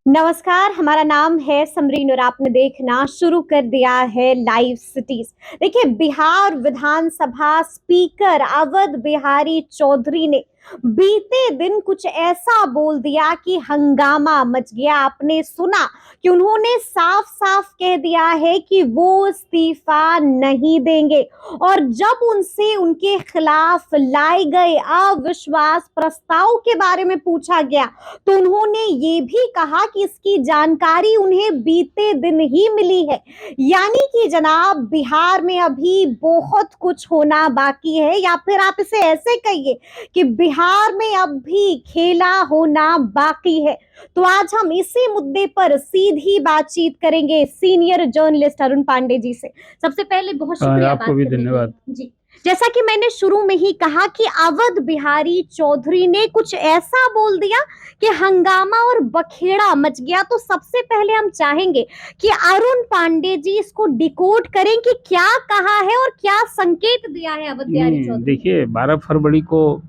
नमस्कार, हमारा नाम है समरीन और आपने देखना शुरू कर दिया है लाइव सिटीज। देखिए, बिहार विधानसभा स्पीकर अवध बिहारी चौधरी ने बीते दिन कुछ ऐसा बोल दिया कि हंगामा मच गया। आपने सुना कि उन्होंने साफ साफ कह दिया है कि वो इस्तीफा नहीं देंगे। और जब उनसे उनके खिलाफ लाए गए अविश्वास प्रस्ताव के बारे में पूछा गया तो उन्होंने ये भी कहा कि इसकी जानकारी उन्हें बीते दिन ही मिली है। यानी कि जनाब, बिहार में अभी बहुत कुछ होना बाकी है, या फिर आप इसे ऐसे कहिए कि बिहार में अब भी खेला होना बाकी है। तो आज हम इसी मुद्दे पर सीधी बातचीत करेंगे सीनियर जर्नलिस्ट अरुण पांडे जी से। सबसे पहले बहुत शुक्रिया आपको भी धन्यवाद जी। जैसा कि मैंने शुरू में ही कहा कि अवध बिहारी चौधरी ने कुछ ऐसा बोल दिया कि हंगामा और बखेड़ा मच गया। तो सबसे पहले हम चाहेंगे कि अरुण पांडे जी इसको डिकोड करें कि क्या कहा है और क्या संकेत दिया है अवध बिहारी चौधरी। देखिए, 12 फरवरी को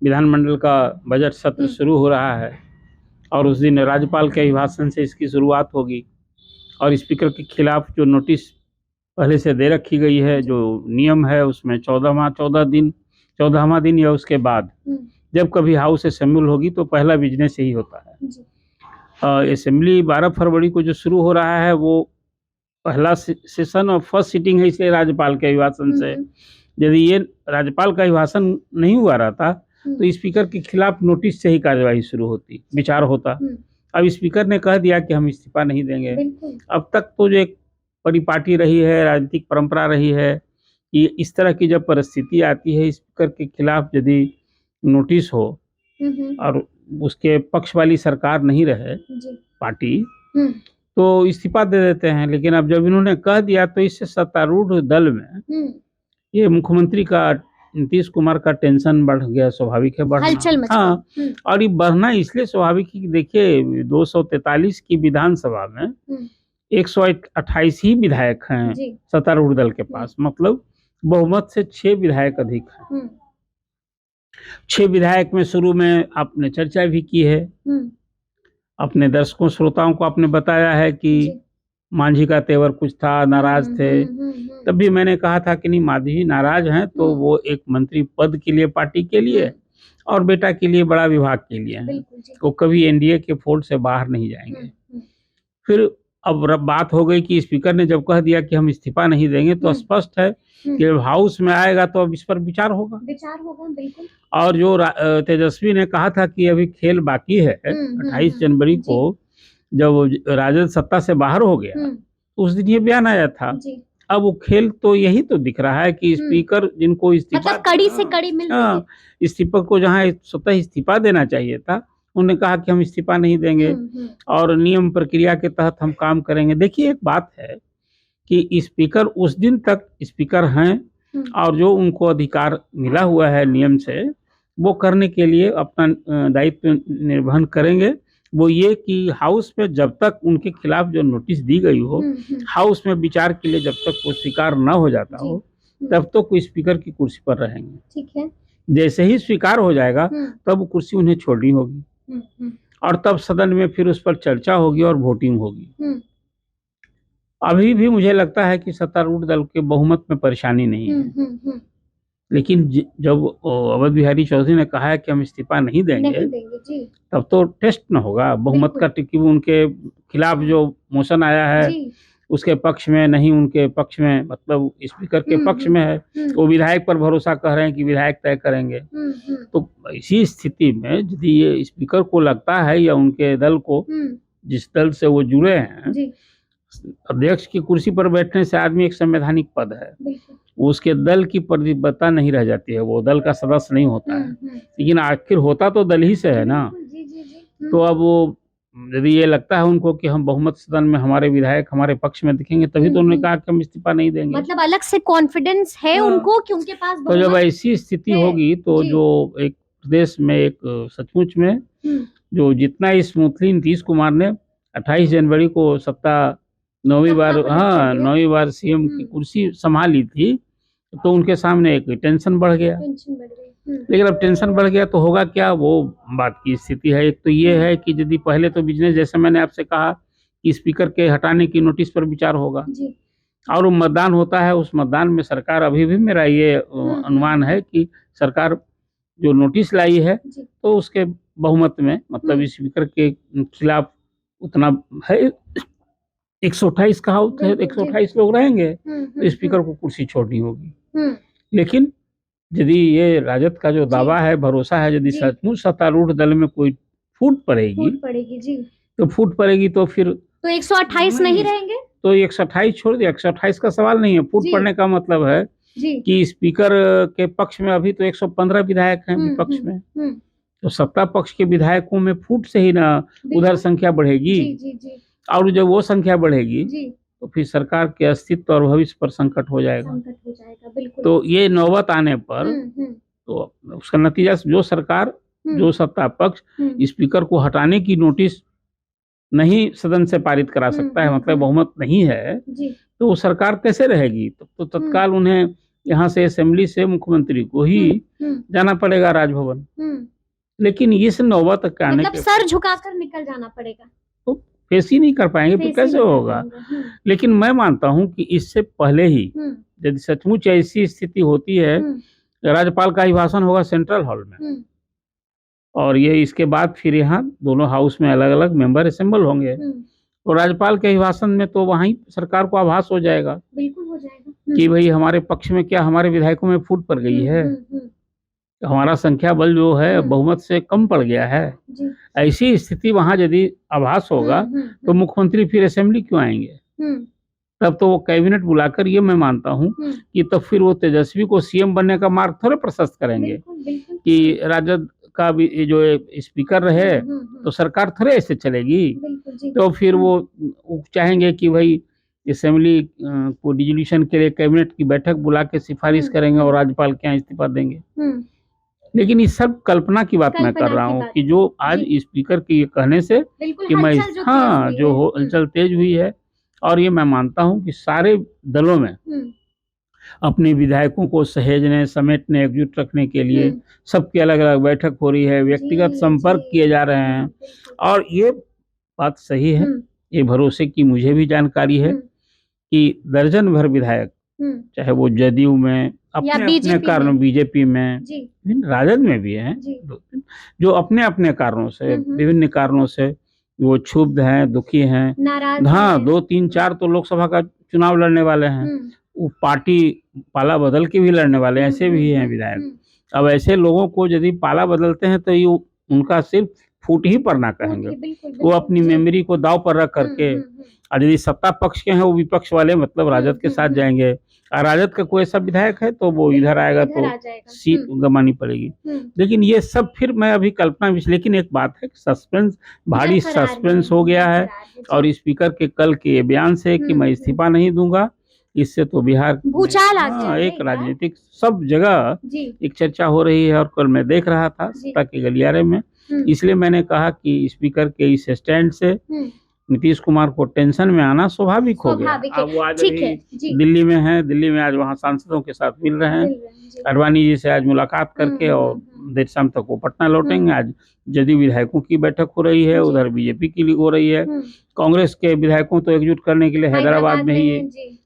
विधानमंडल का बजट सत्र शुरू हो रहा है और उस दिन राज्यपाल के अभिभाषण से इसकी शुरुआत होगी और स्पीकर के खिलाफ जो नोटिस पहले से दे रखी गई है, जो नियम है उसमें 14वां दिन या उसके बाद जब कभी हाउस असेंबल होगी तो पहला बिजनेस यही होता है। असेंबली 12 फरवरी को जो शुरू हो रहा है वो पहला सेशन और फर्स्ट सीटिंग है, इसलिए राज्यपाल के अभिभाषण से। यदि ये राज्यपाल का अभिभाषण नहीं हुआ रहता तो स्पीकर के खिलाफ नोटिस से ही कार्यवाही शुरू होती, विचार होता। अब स्पीकर ने कह दिया कि हम इस्तीफा नहीं देंगे। अब तक तो जो एक परिपाटी रही है, राजनीतिक परंपरा रही है कि इस तरह की जब परिस्थिति आती है, स्पीकर के खिलाफ यदि नोटिस हो और उसके पक्ष वाली सरकार नहीं रहे पार्टी, तो इस्तीफा दे देते हैं। लेकिन अब जब इन्होंने कह दिया तो इससे सत्तारूढ़ दल में ये मुख्यमंत्री का नीतीश कुमार का टेंशन बढ़ गया। स्वाभाविक है बढ़ना। हाँ, और ये बढ़ना इसलिए स्वाभाविक है कि देखिए 243 की विधानसभा में 128 ही विधायक हैं सत्तारूढ़ दल के पास, मतलब बहुमत से 6 विधायक अधिक हैं। 6 विधायक में शुरू में आपने चर्चा भी की है, अपने दर्शकों श्रोताओं को आपने बताया है कि मांझी का तेवर कुछ था, नाराज थे। तब भी मैंने कहा था कि नहीं, मांझी नाराज हैं तो वो एक मंत्री पद के लिए, पार्टी के लिए और बेटा के लिए, बड़ा विभाग के लिए हैं, वो कभी एनडीए के फोल्ड से बाहर नहीं जाएंगे। फिर अब बात हो गई कि स्पीकर ने जब कह दिया कि हम इस्तीफा नहीं देंगे तो स्पष्ट है कि जब हाउस में आएगा तो अब इस पर विचार होगा। बिल्कुल। और जो तेजस्वी ने कहा था कि अभी खेल बाकी है, 28 जनवरी को जब राजद सत्ता से बाहर हो गया उस दिन ये बयान आया था। अब वो खेल तो यही तो दिख रहा है कि स्पीकर जिनको इस्तीफा, मतलब कड़ी से कड़ी मिल रही है, स्पीकर को जहां स्वतः इस्तीफा देना चाहिए था, उन्होंने कहा कि हम इस्तीफा नहीं देंगे और नियम प्रक्रिया के तहत हम काम करेंगे। देखिए, एक बात है कि स्पीकर उस दिन तक स्पीकर हैं और जो उनको अधिकार मिला हुआ है नियम से, वो करने के लिए अपना दायित्व निर्वहन करेंगे। वो ये कि हाउस में जब तक उनके खिलाफ जो नोटिस दी गई हो, हाउस में विचार के लिए जब तक वो स्वीकार न हो जाता हो, तब तो कोई स्पीकर की कुर्सी पर रहेंगे। ठीक है। जैसे ही स्वीकार हो जाएगा तब वो कुर्सी उन्हें छोड़नी होगी और तब सदन में फिर उस पर चर्चा होगी और वोटिंग होगी। अभी भी मुझे लगता है कि सत्तारूढ़ दल के बहुमत में परेशानी नहीं है, लेकिन जब अवध बिहारी चौधरी ने कहा है कि हम इस्तीफा नहीं देंगे तब तो टेस्ट न होगा बहुमत का। टिकी उनके खिलाफ जो मोशन आया है उसके पक्ष में नहीं, उनके पक्ष में, मतलब स्पीकर के पक्ष में है। वो विधायक पर भरोसा कर रहे हैं कि विधायक तय करेंगे। तो इसी स्थिति में यदि ये स्पीकर को लगता है या उनके दल को, जिस दल से वो जुड़े हैं, अध्यक्ष की कुर्सी पर बैठने से आदमी एक संवैधानिक पद है, उसके दल की प्रतिबद्धता नहीं रह जाती है, वो दल का सदस्य नहीं होता है। लेकिन आखिर होता तो दल ही से है ना। तो अब वो यदि ये लगता है उनको कि हम बहुमत सदन में हमारे विधायक हमारे पक्ष में दिखेंगे, तभी तो उन्होंने कहा कि हम इस्तीफा नहीं देंगे। मतलब अलग से कॉन्फिडेंस है उनको कि उनके पास। तो जब ऐसी स्थिति होगी तो जो एक प्रदेश में एक सचमुच में जो जितना स्मूथली नीतीश कुमार ने 28 जनवरी को सत्ता 9वीं बार सीएम की कुर्सी संभाली थी, तो उनके सामने एक टेंशन बढ़ गया। लेकिन अब टेंशन बढ़ गया तो होगा क्या, वो बात की स्थिति है। एक तो ये है कि यदि पहले तो बिजनेस, जैसे मैंने आपसे कहा कि स्पीकर के हटाने की नोटिस पर विचार होगा, और वो मतदान होता है, उस मतदान में सरकार, अभी भी मेरा ये अनुमान है कि सरकार जो नोटिस लाई है तो उसके बहुमत में, मतलब स्पीकर के खिलाफ उतना है, 128 का हाउस है, 128 लोग रहेंगे तो स्पीकर को कुर्सी छोड़नी होगी। लेकिन यदि ये राजद का जो दावा है, भरोसा है, यदि सचमुच सत्तारूढ़ दल में कोई फूट पड़ेगी तो फूट पड़ेगी तो फिर तो 128 नहीं रहेंगे, तो 128 छोड़ दिया। 128 का सवाल नहीं है, फूट पड़ने का मतलब है कि स्पीकर के पक्ष में अभी तो 115 विधायक हैं, विपक्ष में तो सत्ता पक्ष के विधायकों में फूट से ही ना उधर संख्या बढ़ेगी, और जब वो संख्या बढ़ेगी तो फिर सरकार के अस्तित्व और भविष्य पर संकट हो जाएगा। बिल्कुल। तो ये नौबत आने पर तो उसका नतीजा, जो सरकार, जो सत्ता पक्ष स्पीकर को हटाने की नोटिस नहीं सदन से पारित करा सकता है, मतलब बहुमत नहीं है, तो वो सरकार कैसे रहेगी? तो तत्काल उन्हें यहाँ से असेंबली से मुख्यमंत्री को ही जाना पड़ेगा राजभवन। लेकिन इस नौबत तक आने मतलब सर झुकाकर निकल जाना पड़ेगा, तो फेस ही नहीं कर पाएंगे, फिर कैसे होगा? लेकिन मैं मानता हूं कि इससे पहले ही यदि सचमुच ऐसी स्थिति होती है, राज्यपाल का अभिभाषण होगा सेंट्रल हॉल में, और ये इसके बाद फिर यहाँ दोनों हाउस में अलग अलग मेंबर असेंबल होंगे, तो राज्यपाल के अभिभाषण में तो वहीं सरकार को आभास हो जाएगा, बिल्कुल हो जाएगा कि भाई हमारे पक्ष में क्या, हमारे विधायकों में फूट पड़ गई है, हमारा संख्या बल जो है बहुमत से कम पड़ गया है। ऐसी स्थिति वहां यदि आभास होगा तो मुख्यमंत्री फिर असेंबली क्यों आएंगे? तब तो वो कैबिनेट बुलाकर, ये मैं मानता हूं कि तब फिर वो तेजस्वी को सीएम बनने का मार्ग थोड़े प्रशस्त करेंगे कि राजद का भी जो स्पीकर रहे तो सरकार थोड़े ऐसे चलेगी। तो फिर वो चाहेंगे कि भाई असेंबली को डिसोल्यूशन के लिए कैबिनेट की बैठक बुला के सिफारिश करेंगे और राज्यपाल के यहाँ इस्तीफा देंगे। लेकिन इस सब कल्पना की बात मैं कर रहा हूँ कि जो आज स्पीकर के ये कहने से कि मैं, हाँ, जो हलचल तेज हुई है, और ये मैं मानता हूँ कि सारे दलों में अपने विधायकों को सहेजने, समेटने, एकजुट रखने के लिए सबकी अलग अलग बैठक हो रही है, व्यक्तिगत संपर्क किए जा रहे हैं, और ये बात सही है, ये भरोसे की मुझे भी जानकारी है कि दर्जन भर विधायक, चाहे वो जदयू में अपने कारण, बीजेपी में, राजद में भी हैं, जो अपने अपने कारणों से, विभिन्न कारणों से वो क्षुब्ध हैं, दुखी हैं, हाँ, 2, 3, 4 तो लोकसभा का चुनाव लड़ने वाले हैं, वो पार्टी पाला बदल के भी लड़ने वाले ऐसे भी हैं विधायक। अब ऐसे लोगों को यदि पाला बदलते हैं तो ये उनका सिर्फ फूट ही पड़ना कहेंगे, वो अपनी मेमोरी को दाव पर रख करके, और यदि सत्ता पक्ष के हैं वो विपक्ष वाले, मतलब राजद के साथ जाएंगे, और राजद का कोई ऐसा विधायक है तो वो इधर आएगा तो सीट गंवानी पड़ेगी। लेकिन ये सब फिर मैं अभी कल्पना, लेकिन एक बात है, सस्पेंस, भारी सस्पेंस हो गया है, और स्पीकर के कल के बयान से कि मैं इस्तीफा नहीं दूंगा, इससे तो बिहार भूचाल आ गया, एक राजनीतिक सब जगह एक चर्चा हो रही है, और कल मैं देख रहा था सत्ता के गलियारे में, इसलिए मैंने कहा कि स्पीकर के इस स्टैंड से नीतीश कुमार को टेंशन में आना स्वाभाविक हो गया। अब वो आज दिल्ली में है, दिल्ली में आज वहाँ सांसदों के साथ मिल रहे हैं, अडवाणी जी से आज मुलाकात करके, और देर शाम तक वो पटना लौटेंगे। आज जदयू विधायकों की बैठक हो रही है, उधर बीजेपी की हो रही है, कांग्रेस के विधायकों तो एकजुट करने के लिए हैदराबाद में ही है,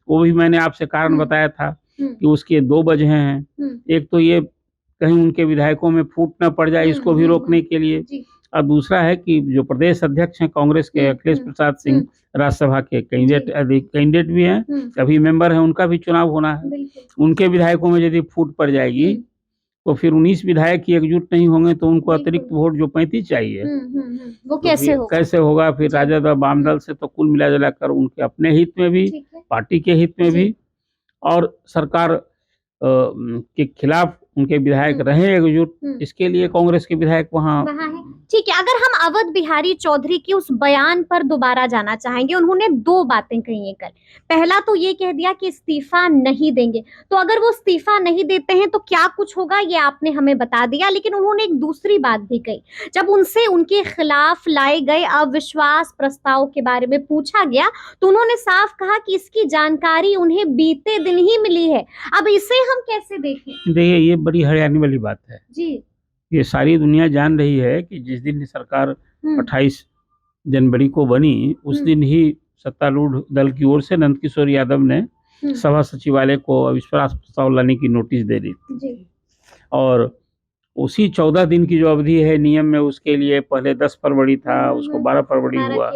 वो भी मैंने आपसे कारण बताया था कि उसके 2 वजह हैं। एक तो ये कहीं उनके विधायकों में फूट न पड़ जाए, इसको भी रोकने के लिए, और दूसरा है कि जो प्रदेश अध्यक्ष हैं कांग्रेस के अखिलेश प्रसाद सिंह, राज्यसभा के कैंडिडेट भी हैं, अभी मेंबर हैं, उनका भी चुनाव होना है, उनके विधायकों में यदि फूट पड़ जाएगी तो फिर 19 विधायक की एकजुट नहीं होंगे तो उनको अतिरिक्त वोट जो 35 चाहिए वो कैसे होगा? फिर राजद और वाम दल से तो कुल मिला जुलाकर उनके अपने हित में भी, पार्टी के हित में भी, और सरकार के खिलाफ उनके विधायक रहे एकजुट, इसके लिए कांग्रेस के विधायक वहाँ है। ठीक है, अगर हम अवध बिहारी चौधरी के उस बयान पर दोबारा जाना चाहेंगे, उन्होंने 2 बातें कही हैं कल। पहला तो ये कह दिया कि इस्तीफा नहीं देंगे, तो अगर वो इस्तीफा नहीं देते हैं तो क्या कुछ होगा ये आपने हमें बता दिया, लेकिन उन्होंने एक दूसरी बात भी कही। जब उनसे उनके खिलाफ लाए गए अविश्वास प्रस्ताव के बारे में पूछा गया तो उन्होंने साफ कहा कि इसकी जानकारी उन्हें बीते दिन ही मिली है। अब इसे हम कैसे देखें? देखिए, ये बड़ी हरियाणा वाली बात है। जी। ये सारी दुनिया जान रही है कि जिस दिन सरकार 28 जनवरी को बनी, उस दिन ही सत्तारूढ़ दल की ओर से नंदकिशोर यादव ने सभा सचिवालय को अविश्वास प्रस्ताव लाने की नोटिस दे दी थी। और उसी 14 दिन की जो अवधि है नियम में, उसके लिए पहले 10 फरवरी था, उसको 12 फरवरी हुआ।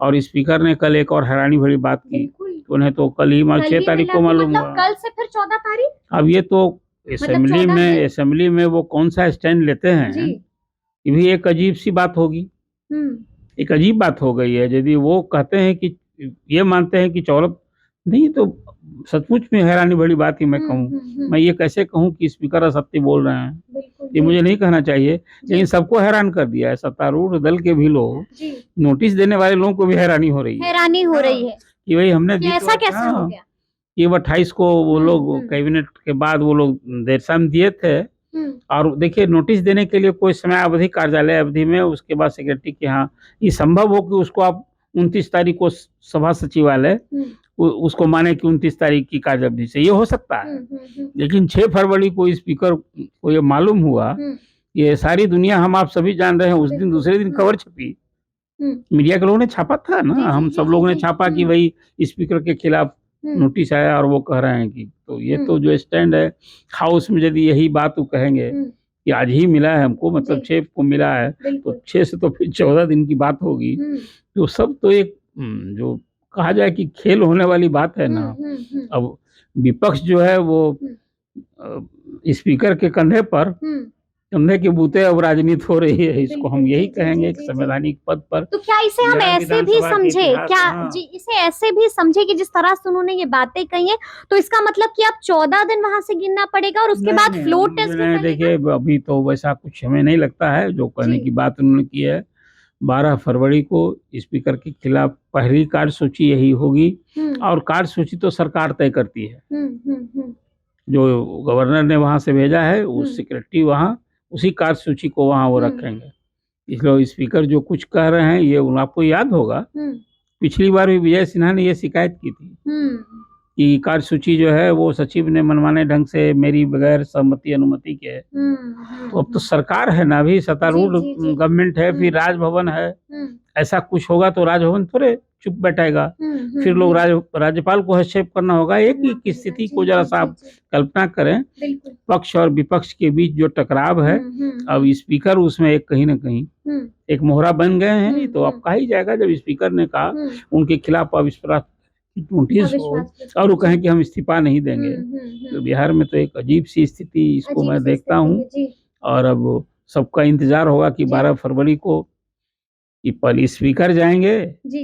और स्पीकर ने कल एक और हैरानी भरी बात की, उन्हें तो कल ही 6 तारीख को मालूम हुआ, कल से फिर 14 तारीख। अब ये तो असेंबली में वो कौन सा स्टैंड लेते हैं, ये भी एक अजीब सी बात होगी। एक अजीब बात हो गई है। यदि वो कहते हैं कि ये मानते हैं कि 14 नहीं, तो सचमुच में हैरानी भरी बात ही मैं कहूँ। मैं ये कैसे कहूँ कि स्पीकर असत्य बोल रहे हैं, ये मुझे नहीं कहना चाहिए, लेकिन सबको हैरान कर दिया है। सत्तारूढ़ दल के भी लोग, नोटिस देने वाले लोगों को भी हैरानी हो रही है कि भाई हमने ऐसा कैसे हो गया कि 28 को वो लोग कैबिनेट के बाद वो लोग देर शाम दिए थे। और देखिए, नोटिस देने के लिए कोई समय अवधि कार्यालय अवधि में, उसके बाद सेक्रेटरी के यहाँ ये संभव हो कि उसको आप 29 तारीख को सभा सचिवालय उसको माने कि 29 तारीख की कार्य अवधि से ये हो सकता है। लेकिन 6 फरवरी को स्पीकर को ये मालूम हुआ, ये सारी दुनिया, हम आप सभी जान रहे हैं। उस दिन दूसरे दिन खबर छपी, मीडिया के लोगों ने छापा था ना, हम सब लोगों ने छापा कि भाई स्पीकर के खिलाफ नोटिस आया और वो कह रहे हैं कि, तो ये तो जो स्टैंड है हाउस में, यदि यही बात वो कहेंगे कि आज ही मिला है हमको, मतलब 6 को मिला है, तो 6 से तो फिर 14 दिन की बात होगी। तो सब तो एक जो कहा जाए कि खेल होने वाली बात है ना। अब विपक्ष जो है वो स्पीकर के कंधे पर कंधे के बूते अब राजनीति हो रही है, इसको हम यही कहेंगे कि संवैधानिक पद पर। तो क्या इसे हम ऐसे भी समझे, क्या जी इसे ऐसे भी समझे कि जिस तरह से उन्होंने ये बातें कही हैं, तो इसका मतलब कि अब 14 दिन वहां से गिनना पड़ेगा और उसके बाद फ्लोर टेस्ट भी। देखिए, अभी तो वैसा कुछ हमें नहीं लगता है। जो कहने की बात उन्होंने की है, 12 फरवरी को स्पीकर के खिलाफ पहली कार्यसूची यही होगी। और कार्यसूची तो सरकार तय करती है, जो गवर्नर ने वहां से भेजा है, उस सेक्रेटरी वहां उसी कार्यसूची को वहां वो रखेंगे। इसलिए स्पीकर जो कुछ कह रहे हैं, ये आपको याद होगा, पिछली बार भी विजय सिन्हा ने ये शिकायत की थी कि कार्यसूची जो है वो सचिव ने मनमाने ढंग से, मेरी बगैर सहमति अनुमति के। तो अब तो सरकार है ना, अभी सत्तारूढ़ गवर्नमेंट है, फिर राजभवन है। ऐसा कुछ होगा तो राजभवन थोड़े चुप बैठेगा, फिर लोग राज्यपाल को हस्तक्षेप करना होगा। एक ही स्थिति को जरा सा कल्पना करें, पक्ष और विपक्ष के बीच जो टकराव है, अब स्पीकर उसमें एक कहीं ना कहीं एक मोहरा बन गए हैं। तो अब कहा ही जाएगा, जब स्पीकर ने कहा उनके खिलाफ अविश्वास नोटिस हो और वो कहें कि हम इस्तीफा नहीं देंगे, तो बिहार में तो एक अजीब सी स्थिति इसको मैं देखता हूँ। और अब सबका इंतजार होगा कि 12 फरवरी को कि पहले स्पीकर जाएंगे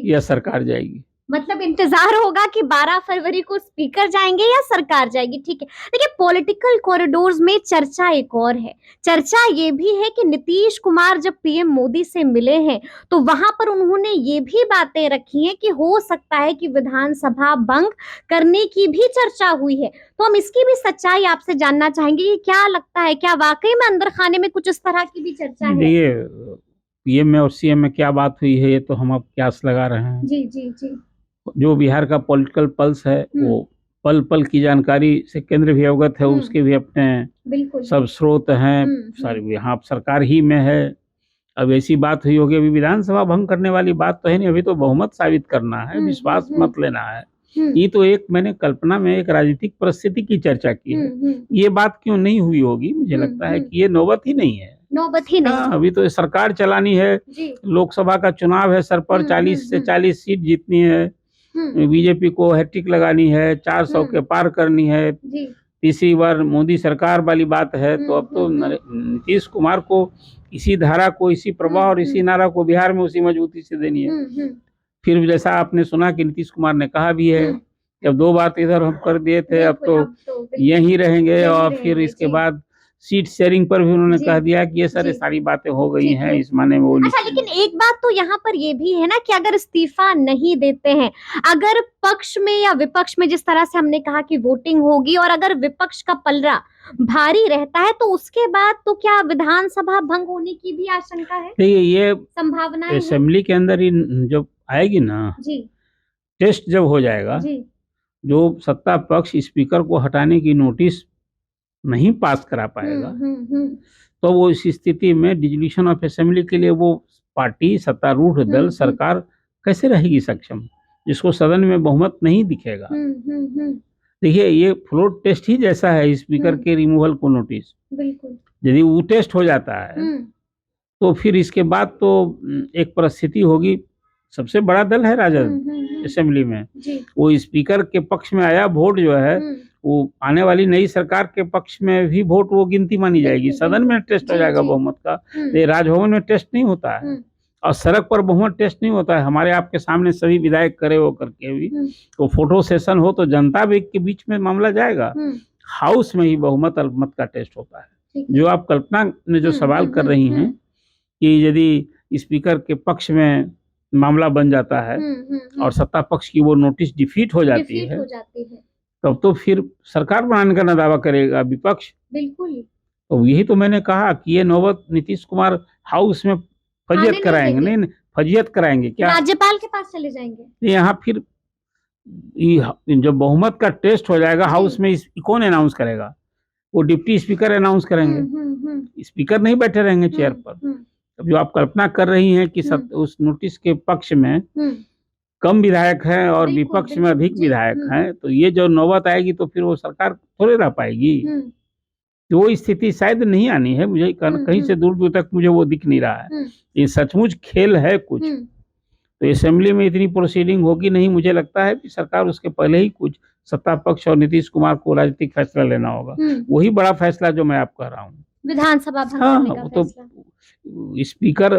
या सरकार जाएगी। मतलब इंतजार होगा कि 12 फरवरी को स्पीकर जाएंगे या सरकार जाएगी। ठीक है, देखिए पॉलिटिकल कॉरिडोर्स में चर्चा एक और है। चर्चा ये भी है कि नीतीश कुमार जब पीएम मोदी से मिले हैं, तो वहां पर उन्होंने ये भी बातें रखी हैं कि हो सकता है कि विधानसभा भंग करने की भी चर्चा हुई है। तो हम इसकी भी सच्चाई आपसे जानना चाहेंगे कि क्या लगता है, क्या वाकई में अंदर खाने में कुछ इस तरह की भी चर्चा है? पीएम में और सीएम में क्या बात हुई है, ये तो हम अब क्यास लगा रहे हैं। जी। जो बिहार का पॉलिटिकल पल्स है, वो पल पल की जानकारी से केंद्र भी अवगत है, उसके भी अपने सब स्रोत हैं, सारी यहाँ सरकार ही में है। अब ऐसी बात हुई होगी, अभी विधानसभा भंग करने वाली बात तो है नहीं, अभी तो बहुमत साबित करना है, विश्वास मत लेना है। ये तो एक मैंने कल्पना में एक राजनीतिक परिस्थिति की चर्चा की है। ये बात क्यों नहीं हुई होगी, मुझे लगता है कि ये नौबत ही नहीं है। अभी तो सरकार चलानी है, लोकसभा का चुनाव है सर पर, 40 से 40 सीट जीतनी है, बीजेपी को हैट्रिक लगानी है, 400 के पार करनी है, तीसरी बार मोदी सरकार वाली बात है। तो अब तो नीतीश कुमार को इसी धारा को, इसी प्रभाव और इसी नारा को बिहार में उसी मजबूती से देनी है। फिर जैसा आपने सुना कि नीतीश कुमार ने कहा भी है, जब 2 बार इधर हम कर दिए थे, अब तो यहीं रहेंगे। और फिर इसके बाद सीट शेयरिंग पर भी उन्होंने कह दिया कि ये सारी बातें हो गई हैं, इस माने में वो। अच्छा, लेकिन एक बात तो यहाँ पर ये भी है ना कि अगर इस्तीफा नहीं देते हैं, अगर पक्ष में या विपक्ष में, जिस तरह से हमने कहा कि वोटिंग होगी, और अगर विपक्ष का पलड़ा भारी रहता है, तो उसके बाद तो क्या विधानसभा भंग होने की भी आशंका है? देखिए, ये संभावना असेंबली के अंदर ही जब आएगी ना, टेस्ट जब हो जाएगा, जो सत्ता पक्ष स्पीकर को हटाने की नोटिस नहीं पास करा पाएगा, तो वो इस स्थिति में डिसोल्यूशन ऑफ असेंबली के लिए वो पार्टी, सत्तारूढ़ दल, सरकार कैसे रहेगी सक्षम, जिसको सदन में बहुमत नहीं दिखेगा। देखिए, ये फ्लोर टेस्ट ही जैसा है स्पीकर के रिमूवल को नोटिस। बिल्कुल। यदि वो टेस्ट हो जाता है तो फिर इसके बाद तो एक परिस्थिति होगी। सबसे बड़ा दल है राजद असेंबली में, वो स्पीकर के पक्ष में आया वोट जो है वो आने वाली नई सरकार के पक्ष में भी वोट वो गिनती मानी जाएगी। सदन में टेस्ट हो जाएगा बहुमत का, ये राजभवन में टेस्ट नहीं होता है और सड़क पर बहुमत टेस्ट नहीं होता है। हमारे आपके सामने सभी विधायक करे हो करके भी तो फोटो सेशन हो तो जनता भी के बीच में मामला जाएगा। हाउस में ही बहुमत अल्पमत का टेस्ट होता है। जो आप कल्पना में जो सवाल कर रही हैं कि यदि स्पीकर के पक्ष में मामला बन जाता है और सत्ता पक्ष की वो नोटिस डिफीट हो जाती है तब तो फिर सरकार बनाने का ना दावा करेगा विपक्ष। बिल्कुल। तो यही तो मैंने कहा कि ये नौबत नीतीश कुमार हाउस में फजियत कराएंगे। नहीं, फजियत कराएंगे क्या, राज्यपाल के पास चले जाएंगे। यहाँ फिर जब बहुमत का टेस्ट हो जाएगा हाउस में, कौन अनाउंस करेगा? वो डिप्टी स्पीकर अनाउंस करेंगे। स्पीकर नहीं बैठे रहेंगे चेयर पर। अब जो आप कल्पना कर रही हैं कि उस नोटिस के पक्ष में कम विधायक हैं और विपक्ष में अधिक विधायक हैं, तो ये जो नौबत आएगी तो फिर वो सरकार थोड़े रह पाएगी। तो वो स्थिति शायद नहीं आनी है, मुझे कहीं से दूर दूर तक मुझे वो दिख नहीं रहा है। ये सचमुच खेल है कुछ। तो असेंबली में इतनी प्रोसीडिंग होगी नहीं, मुझे लगता है कि सरकार उसके पहले ही कुछ सत्ता पक्ष और नीतीश कुमार को राजनीतिक फैसला लेना होगा। वही बड़ा फैसला जो मैं आप कह रहा हूँ, विधानसभा भंग करने का फैसला। तो स्पीकर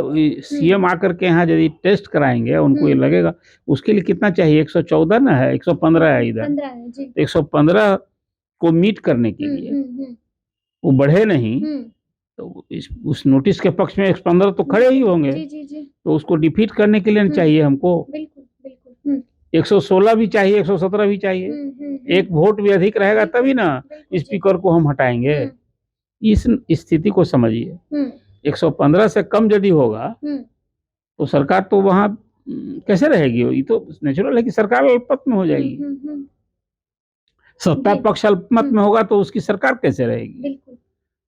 सीएम आकर के यहाँ यदि टेस्ट कराएंगे उनको ये लगेगा, उसके लिए कितना चाहिए? 114 ना है, 115 है इधर। 115 को मीट करने के लिए वो बढ़े नहीं तो उस नोटिस के पक्ष में 115 तो खड़े ही होंगे। तो उसको डिफीट करने के लिए चाहिए हमको 116 भी चाहिए, 117 भी चाहिए। एक वोट भी अधिक रहेगा तभी ना स्पीकर को हम हटाएंगे। इस स्थिति को समझिए। 115 से कम यदि होगा तो सरकार तो वहां कैसे रहेगी? ये तो नेचुरल है कि सरकार अल्पमत में हो जाएगी। सत्ता पक्ष अल्पमत में होगा तो उसकी सरकार कैसे रहेगी?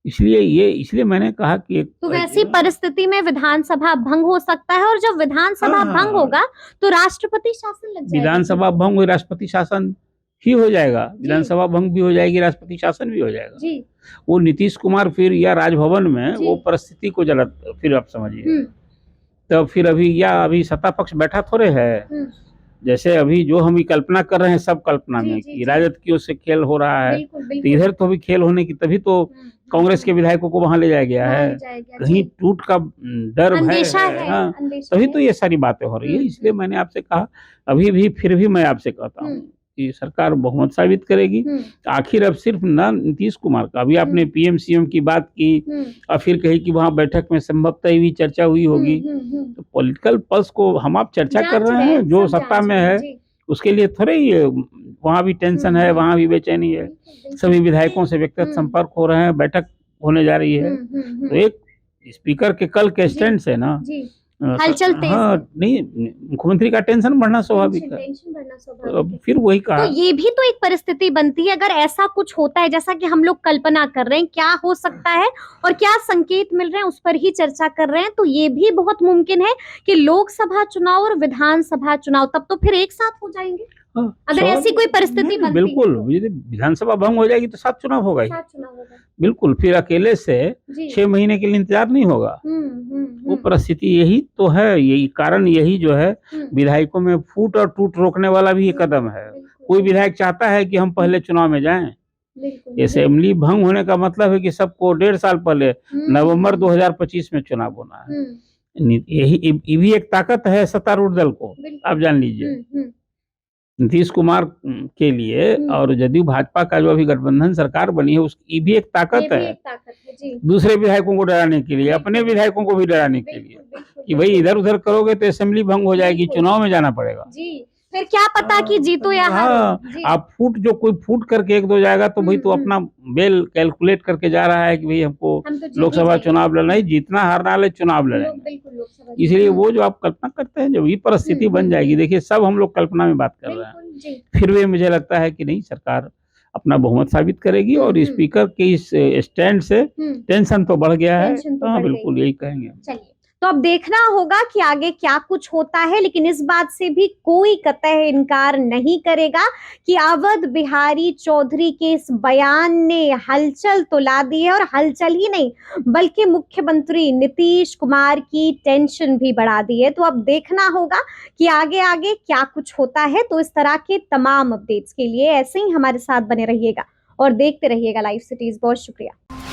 इसलिए मैंने कहा कि तो वैसी परिस्थिति में विधानसभा भंग हो सकता है और जब विधानसभा भंग होगा तो राष्ट्रपति शासन लग जाएगा। विधानसभा भंग हुई, राष्ट्रपति शासन ही हो जाएगा। विधानसभा भंग भी हो जाएगी, राष्ट्रपति शासन भी हो जाएगा जी। वो नीतीश कुमार फिर या राजभवन में वो परिस्थिति को जरा फिर आप समझिए। तो फिर अभी सत्ता पक्ष बैठा थोड़े है। जैसे अभी जो हम कल्पना कर रहे हैं सब कल्पना में कि राजद की ओर से खेल हो रहा है, तो इधर तो भी खेल होने की, तभी तो कांग्रेस के विधायकों को वहां ले जाया गया है। कहीं टूट का डर है, हाँ, तभी तो ये सारी बातें हो रही है। इसलिए मैंने आपसे कहा अभी भी फिर भी मैं आपसे कहता हूँ कि सरकार बहुमत साबित करेगी। आखिर अब सिर्फ ना नीतीश कुमार का, अभी आपने पीएम सीएम की बात की और फिर कही कि वहां बैठक में संभवतः भी चर्चा हुई होगी। तो पॉलिटिकल पल्स को हम आप चर्चा कर रहे हैं, जो सत्ता में है उसके लिए थोड़े ही वहां भी टेंशन है, वहां भी बेचैनी है। सभी विधायकों से व्यक्तिगत संपर्क हो रहे हैं, बैठक होने जा रही है। तो एक स्पीकर के कल के स्टैंड से ना हलचल तेज। हाँ, नहीं, मुख्यमंत्री का टेंशन बढ़ना स्वाभाविक है। तो अब फिर वही कहा, तो ये भी तो एक परिस्थिति बनती है अगर ऐसा कुछ होता है जैसा कि हम लोग कल्पना कर रहे हैं, क्या हो सकता है और क्या संकेत मिल रहे हैं उस पर ही चर्चा कर रहे हैं। तो ये भी बहुत मुमकिन है कि लोकसभा चुनाव और विधानसभा चुनाव तब तो फिर एक साथ हो जाएंगे। अगर ऐसी कोई परिस्थिति बनती बिल्कुल है, यदि विधानसभा भंग हो जाएगी तो साथ चुनाव होगा ही। बिल्कुल, फिर अकेले से 6 महीने के लिए इंतजार नहीं होगा। वो परिस्थिति यही तो है, यही कारण, यही जो है विधायकों में फूट और टूट रोकने वाला भी एक कदम है। कोई विधायक चाहता है कि हम पहले चुनाव में जाएं। असेंबली भंग होने का मतलब है कि सबको 1.5 साल पहले नवंबर 2025 में चुनाव होना है। यही भी एक ताकत है सत्तारूढ़ दल को, आप जान लीजिए। नीतीश कुमार के लिए और जदयू भाजपा का जो अभी गठबंधन सरकार बनी है उसकी भी एक ताकत है। दूसरे विधायकों को डराने के लिए, अपने विधायकों को भी डराने के लिए कि भाई इधर उधर करोगे तो असेंबली भंग हो जाएगी, चुनाव में जाना पड़ेगा। फिर क्या पता कि जीतो या हारो। आप जो कोई फूट करके 1-2 जाएगा तो भाई तो अपना बेल कैलकुलेट करके जा रहा है कि भाई हमको लोकसभा चुनाव लड़ना है, जीतना हारना है, चुनाव लड़ेंगे। इसलिए वो जो आप कल्पना करते हैं जब ये परिस्थिति बन जाएगी, देखिए सब हम लोग कल्पना में बात कर रहे हैं, फिर भी मुझे लगता है कि नहीं, सरकार अपना बहुमत साबित करेगी और स्पीकर के इस स्टैंड से टेंशन तो बढ़ गया है। टेंशन तो हाँ बढ़ गई। बिल्कुल यही कहेंगे। चलिए, तो अब देखना होगा कि आगे क्या कुछ होता है, लेकिन इस बात से भी कोई कतई इनकार नहीं करेगा कि अवध बिहारी चौधरी के इस बयान ने हलचल तो ला दी है, और हलचल ही नहीं बल्कि मुख्यमंत्री नीतीश कुमार की टेंशन भी बढ़ा दी है। तो अब देखना होगा कि आगे आगे क्या कुछ होता है। तो इस तरह के तमाम अपडेट्स के लिए ऐसे ही हमारे साथ बने रहिएगा और देखते रहिएगा लाइव सिटीज। बहुत शुक्रिया।